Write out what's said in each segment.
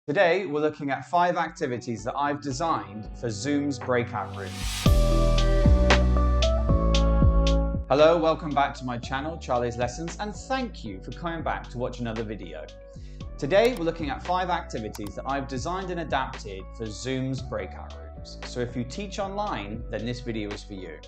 Today, we're looking at 5 activities that I've designed for Zoom's breakout rooms. Hello, welcome back to my channel, Charlie's Lessons, and thank you for coming back to watch another video. Today, we're looking at 5 activities that I've designed and adapted for Zoom's breakout rooms. So if you teach online, then this video is for you.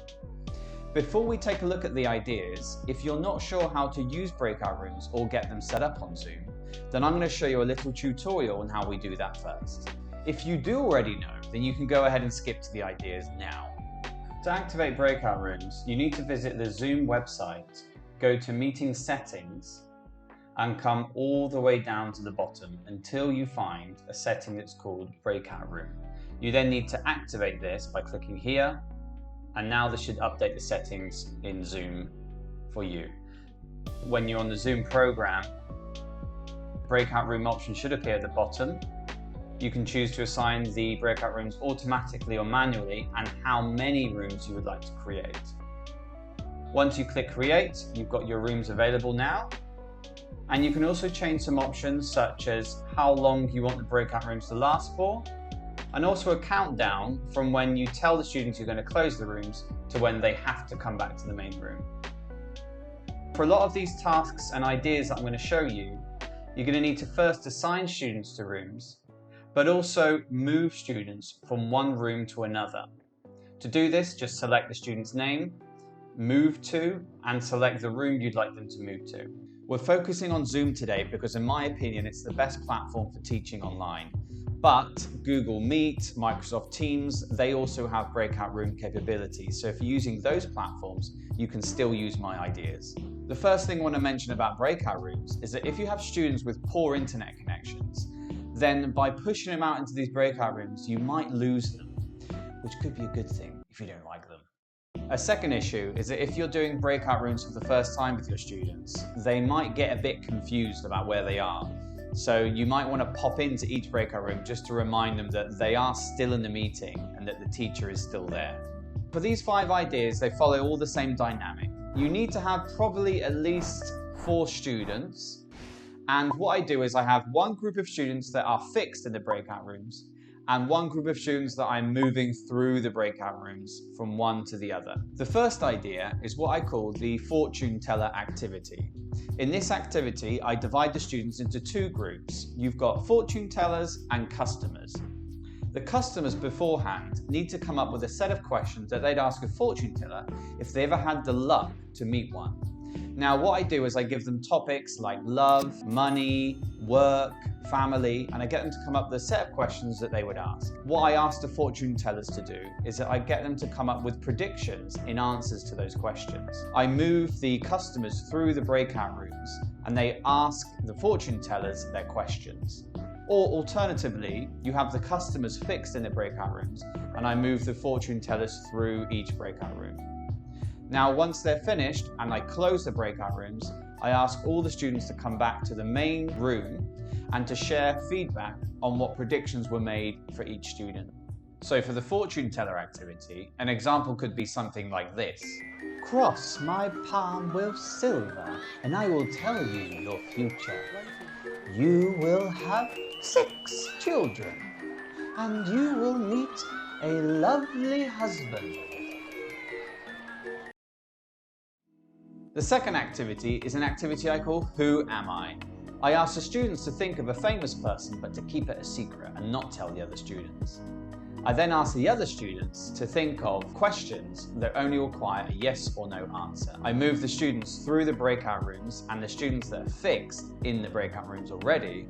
Before we take a look at the ideas, if you're not sure how to use breakout rooms or get them set up on Zoom, then I'm going to show you a little tutorial on how we do that first. If you do already know, then you can go ahead and skip to the ideas now. To activate breakout rooms, you need to visit the Zoom website, go to Meeting Settings, and come all the way down to the bottom until you find a setting that's called Breakout Room. You then need to activate this by clicking here, and now this should update the settings in Zoom for you. When you're on the Zoom program, breakout room option should appear at the bottom. You can choose to assign the breakout rooms automatically or manually and how many rooms you would like to create. Once you click create, you've got your rooms available now. And you can also change some options such as how long you want the breakout rooms to last for, and also a countdown from when you tell the students you're going to close the rooms to when they have to come back to the main room. For a lot of these tasks and ideas that I'm going to show you, you're going to need to first assign students to rooms, but also move students from one room to another. To do this, just select the student's name, move to, and select the room you'd like them to move to. We're focusing on Zoom today because in my opinion, it's the best platform for teaching online. But Google Meet, Microsoft Teams, they also have breakout room capabilities. So if you're using those platforms, you can still use my ideas. The first thing I want to mention about breakout rooms is that if you have students with poor internet connections, then by pushing them out into these breakout rooms, you might lose them, which could be a good thing if you don't like them. A second issue is that if you're doing breakout rooms for the first time with your students, they might get a bit confused about where they are. So you might want to pop into each breakout room just to remind them that they are still in the meeting and that the teacher is still there. For these 5 ideas, they follow all the same dynamic. You need to have probably at least 4 students. And what I do is I have one group of students that are fixed in the breakout rooms and one group of students that I'm moving through the breakout rooms from one to the other. The first idea is what I call the fortune teller activity. In this activity, I divide the students into 2 groups. You've got fortune tellers and customers. The customers beforehand need to come up with a set of questions that they'd ask a fortune teller if they ever had the luck to meet one. Now, what I do is I give them topics like love, money, work, family, and I get them to come up with a set of questions that they would ask. What I ask the fortune tellers to do is that I get them to come up with predictions in answers to those questions. I move the customers through the breakout rooms and they ask the fortune tellers their questions. Or alternatively, you have the customers fixed in the breakout rooms and I move the fortune tellers through each breakout room. Now, once they're finished and I close the breakout rooms, I ask all the students to come back to the main room and to share feedback on what predictions were made for each student. So for the fortune teller activity, an example could be something like this. Cross my palm with silver and I will tell you your future. You will have 6 children and you will meet a lovely husband. The second activity is an activity I call Who Am I? I ask the students to think of a famous person but to keep it a secret and not tell the other students. I then ask the other students to think of questions that only require a yes or no answer. I move the students through the breakout rooms and the students that are fixed in the breakout rooms already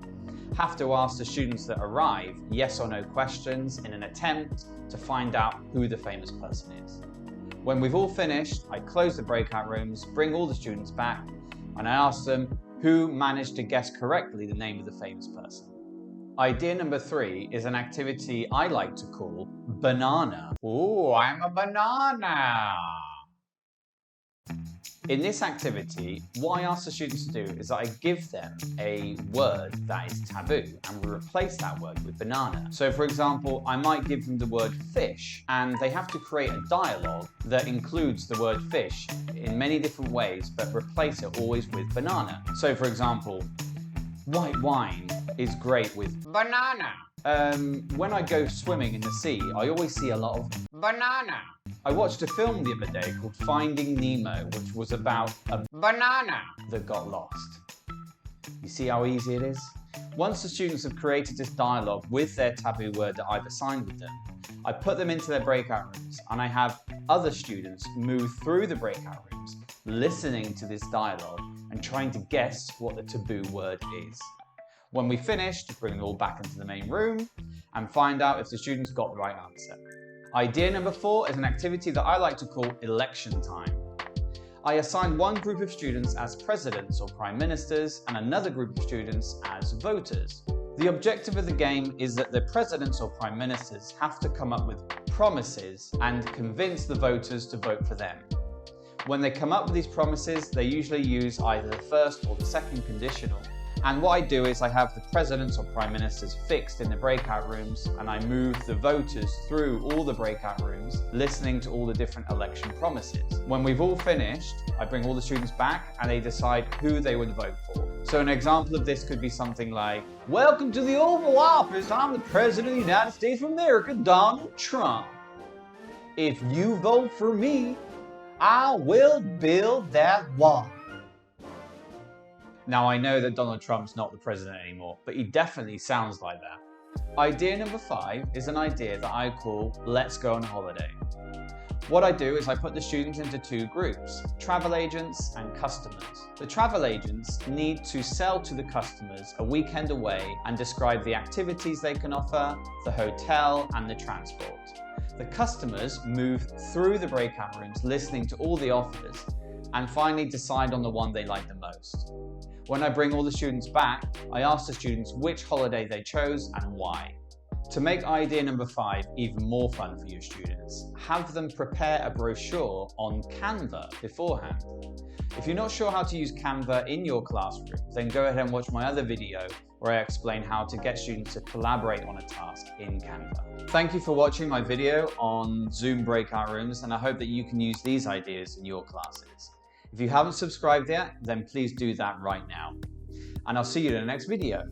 have to ask the students that arrive yes or no questions in an attempt to find out who the famous person is. When we've all finished, I close the breakout rooms, bring all the students back, and I ask them who managed to guess correctly the name of the famous person. Idea number 3 is an activity I like to call banana. Ooh, I'm a banana. In this activity, what I ask the students to do is that I give them a word that is taboo and we replace that word with banana. So for example, I might give them the word fish and they have to create a dialogue that includes the word fish in many different ways, but replace it always with banana. So for example, White wine is great with banana. When I go swimming in the sea, I always see a lot of banana. I watched a film the other day called Finding Nemo, which was about a banana that got lost. You see how easy it is? Once the students have created this dialogue with their taboo word that I've assigned with them, I put them into their breakout rooms and I have other students move through the breakout rooms, listening to this dialogue and trying to guess what the taboo word is. When we finish, bring them all back into the main room and find out if the students got the right answer. Idea number 4 is an activity that I like to call election time. I assign one group of students as presidents or prime ministers and another group of students as voters. The objective of the game is that the presidents or prime ministers have to come up with promises and convince the voters to vote for them. When they come up with these promises, they usually use either the first or the second conditional. And what I do is I have the presidents or prime ministers fixed in the breakout rooms and I move the voters through all the breakout rooms, listening to all the different election promises. When we've all finished, I bring all the students back and they decide who they would vote for. So an example of this could be something like, "Welcome to the Oval Office, I'm the President of the United States of America, Donald Trump. If you vote for me, I will build that wall." Now I know that Donald Trump's not the president anymore, but he definitely sounds like that. Idea number 5 is an idea that I call Let's Go on Holiday. What I do is I put the students into 2 groups, travel agents and customers. The travel agents need to sell to the customers a weekend away and describe the activities they can offer, the hotel and the transport. The customers move through the breakout rooms listening to all the offers and finally decide on the one they like the most. When I bring all the students back, I ask the students which holiday they chose and why. To make idea number 5 even more fun for your students, have them prepare a brochure on Canva beforehand. If you're not sure how to use Canva in your classroom, then go ahead and watch my other video where I explain how to get students to collaborate on a task in Canva. Thank you for watching my video on Zoom breakout rooms, and I hope that you can use these ideas in your classes. If you haven't subscribed yet, then please do that right now. And I'll see you in the next video.